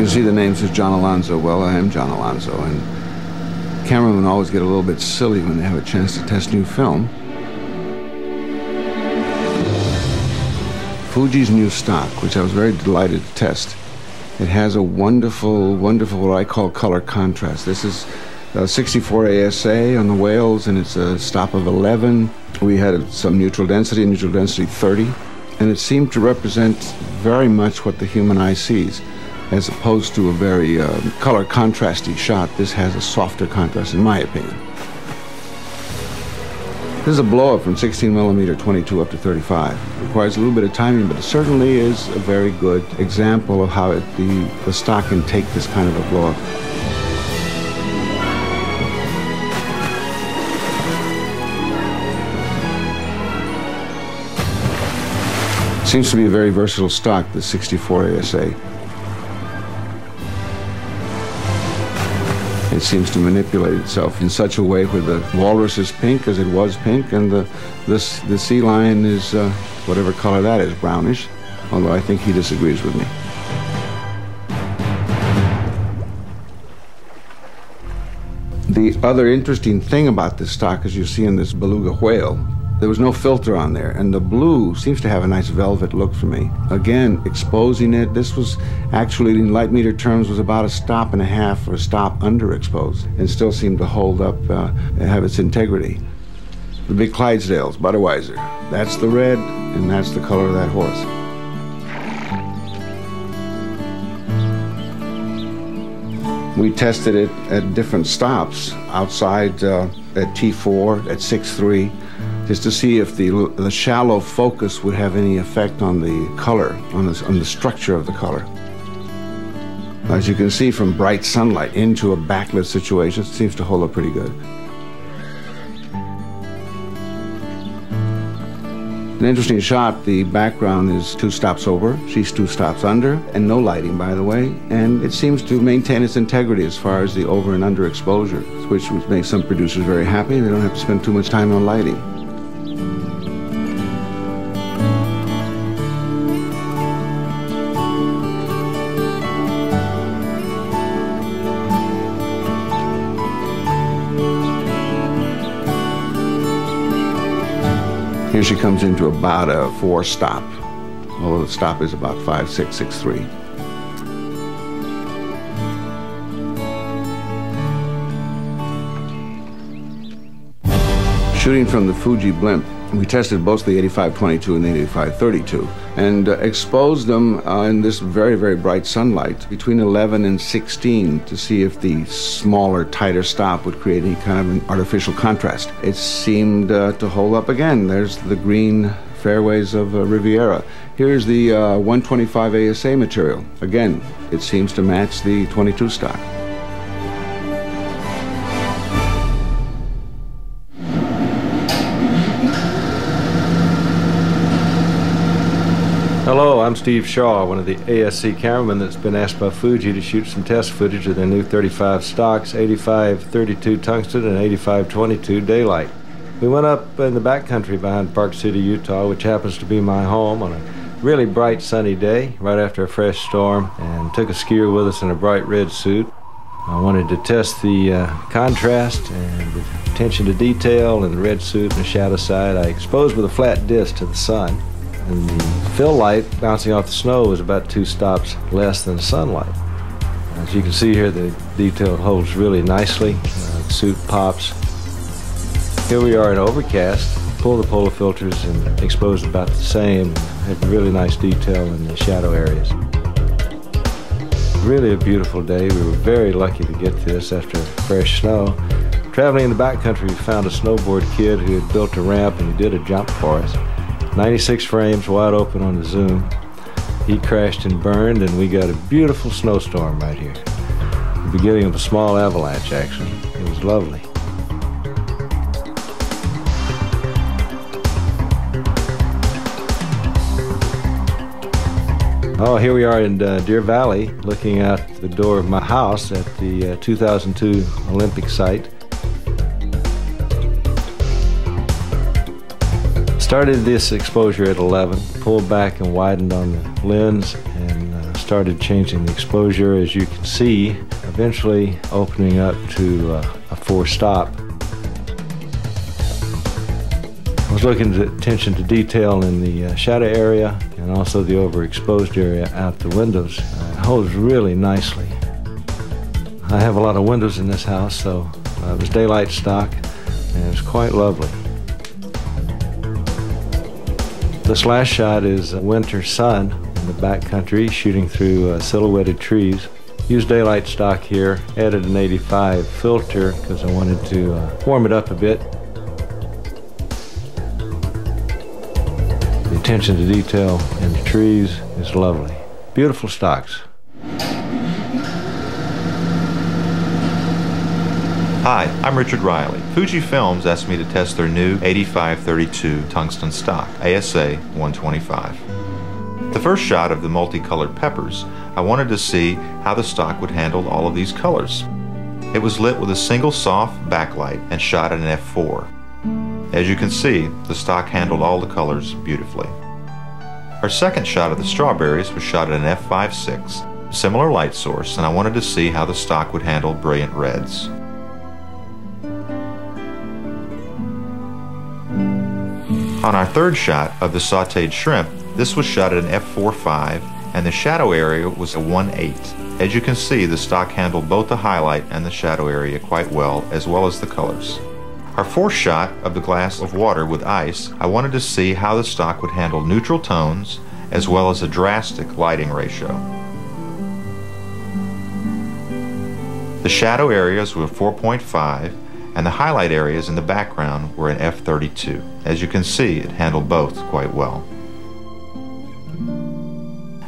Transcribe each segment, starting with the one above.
can see the name says John Alonzo. Well, I am John Alonzo, and cameramen always get a little bit silly when they have a chance to test new film. Fuji's new stock, which I was very delighted to test, it has a wonderful, wonderful what I call color contrast. This is 64 ASA on the whales, and it's a stop of 11. We had some neutral density 30, and it seemed to represent very much what the human eye sees. As opposed to a very color contrasty shot, this has a softer contrast, in my opinion. This is a blow-up from 16mm 22 up to 35. It requires a little bit of timing, but it certainly is a very good example of how the stock can take this kind of a blow-up. Seems to be a very versatile stock, the 64 ASA. It seems to manipulate itself in such a way where the walrus is pink, as it was pink, and the sea lion is whatever color that is, brownish, although I think he disagrees with me. The other interesting thing about this stock, as you see in this beluga whale, there was no filter on there, and the blue seems to have a nice velvet look for me. Again, exposing it, this was actually, in light meter terms, was about a stop and a half or a stop underexposed, and still seemed to hold up and have its integrity. The big Clydesdales, Budweiser, that's the red, and that's the color of that horse. We tested it at different stops, outside at T4, at 6.3, just to see if the shallow focus would have any effect on the color, on the structure of the color. As you can see, from bright sunlight into a backlit situation, it seems to hold up pretty good. An interesting shot, the background is 2 stops over, she's 2 stops under, and no lighting, by the way, and it seems to maintain its integrity as far as the over and under exposure, which makes some producers very happy. They don't have to spend too much time on lighting. Here she comes into about a 4 stop, although the stop is about 5.6, 6.3. Shooting from the Fuji blimp, we tested both the 85-22 and the 85-32 and exposed them in this very, very bright sunlight between 11 and 16 to see if the smaller, tighter stop would create any kind of an artificial contrast. It seemed to hold up again. There's the green fairways of Riviera. Here's the 125 ASA material. Again, it seems to match the 22 stock. Hello, I'm Steve Shaw, one of the ASC cameramen that's been asked by Fuji to shoot some test footage of their new 35 stocks, 85-32 tungsten and 85-22 daylight. We went up in the backcountry behind Park City, Utah, which happens to be my home, on a really bright sunny day right after a fresh storm, and took a skier with us in a bright red suit. I wanted to test the contrast and the attention to detail in the red suit and the shadow side. I exposed with a flat disc to the sun. And the fill light bouncing off the snow was about 2 stops less than the sunlight. As you can see here, the detail holds really nicely. The suit pops. Here we are in overcast. Pull the polar filters and expose about the same. Have really nice detail in the shadow areas. Really a beautiful day. We were very lucky to get this after fresh snow. Traveling in the backcountry, we found a snowboard kid who had built a ramp, and he did a jump for us. 96 frames wide open on the zoom. He crashed and burned, and we got a beautiful snowstorm right here. The beginning of a small avalanche, actually. It was lovely. Oh, here we are in Deer Valley, looking out the door of my house at the 2002 Olympic site. Started this exposure at 11, pulled back and widened on the lens, and started changing the exposure, as you can see, eventually opening up to a 4-stop. I was looking at attention to detail in the shadow area and also the overexposed area out the windows. It holds really nicely. I have a lot of windows in this house, so it was daylight stock, and it was quite lovely. This last shot is a winter sun in the backcountry, shooting through silhouetted trees. Used daylight stock here, added an 85 filter because I wanted to warm it up a bit. The attention to detail in the trees is lovely. Beautiful stocks. Hi, I'm Richard Riley. Fuji Films asked me to test their new 85-32 tungsten stock, ASA 125. The first shot of the multicolored peppers, I wanted to see how the stock would handle all of these colors. It was lit with a single soft backlight and shot at an f4. As you can see, the stock handled all the colors beautifully. Our second shot of the strawberries was shot at an f5.6, similar light source, and I wanted to see how the stock would handle brilliant reds. On our third shot of the sautéed shrimp, this was shot at an f4.5 and the shadow area was a 1.8. As you can see, the stock handled both the highlight and the shadow area quite well as the colors. Our fourth shot of the glass of water with ice, I wanted to see how the stock would handle neutral tones as well as a drastic lighting ratio. The shadow areas were 4.5 and the highlight areas in the background were an f32. As you can see, it handled both quite well.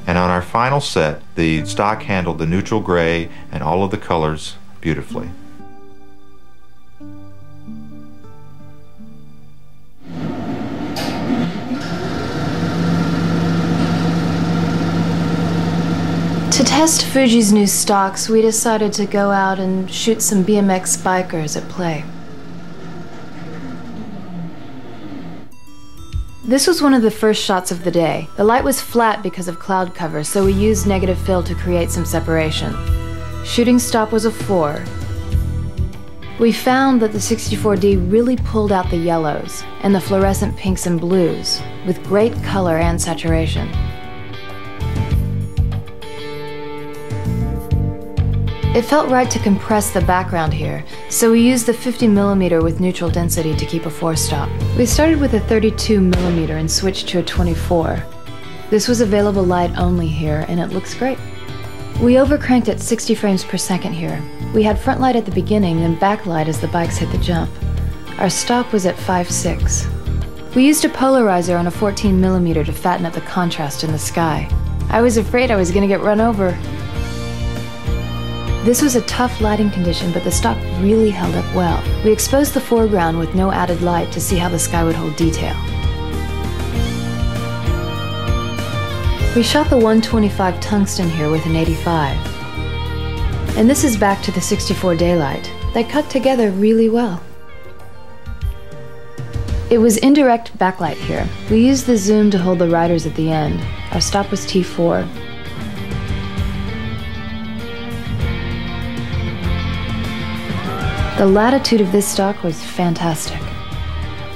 And on our final set, the stock handled the neutral gray and all of the colors beautifully. To test Fuji's new stocks, we decided to go out and shoot some BMX bikers at play. This was one of the first shots of the day. The light was flat because of cloud cover, so we used negative fill to create some separation. Shooting stop was a 4. We found that the 64D really pulled out the yellows and the fluorescent pinks and blues with great color and saturation. It felt right to compress the background here, so we used the 50mm with neutral density to keep a 4-stop. We started with a 32mm and switched to a 24. This was available light only here, and it looks great. We overcranked at 60 frames per second here. We had front light at the beginning, then backlight as the bikes hit the jump. Our stop was at 5.6. We used a polarizer on a 14mm to fatten up the contrast in the sky. I was afraid I was going to get run over. This was a tough lighting condition, but the stock really held up well. We exposed the foreground with no added light to see how the sky would hold detail. We shot the 125 tungsten here with an 85. And this is back to the 64 daylight. They cut together really well. It was indirect backlight here. We used the zoom to hold the riders at the end. Our stop was T4. The latitude of this stock was fantastic,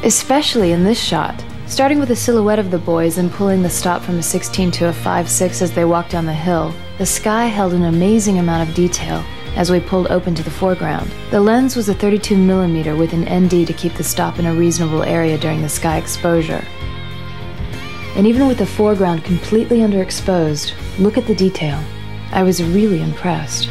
especially in this shot. Starting with a silhouette of the boys and pulling the stop from a 16 to a 5.6 as they walked down the hill, the sky held an amazing amount of detail as we pulled open to the foreground. The lens was a 32mm with an ND to keep the stop in a reasonable area during the sky exposure. And even with the foreground completely underexposed, look at the detail. I was really impressed.